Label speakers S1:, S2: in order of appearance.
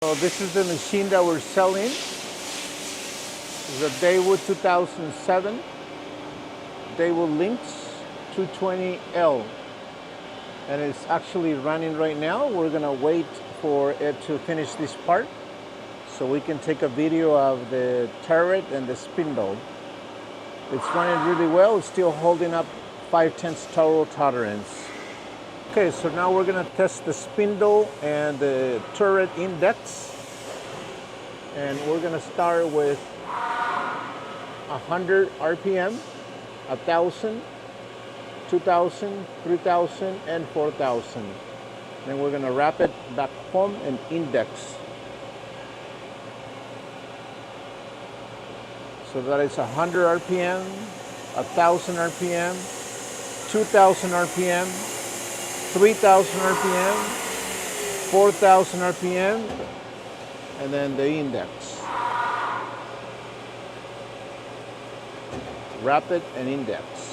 S1: So this is the machine that we're selling. It's a Daewoo 2007 Daewoo Lynx 220L, and it's actually running right now. We're gonna wait for it to finish this part so we can take a video of the turret and the spindle. It's running really well. It's still holding up 5/10 total tolerance. Okay, so now we're gonna test the spindle and the turret index. And we're gonna start with 100 RPM, 1,000, 2,000, 3,000, and 4,000. Then we're gonna wrap it back home and index. So that is 100 RPM, 1,000 RPM, 2,000 RPM, 3,000 RPM, 4,000 RPM, and then the index. Wrap it and index.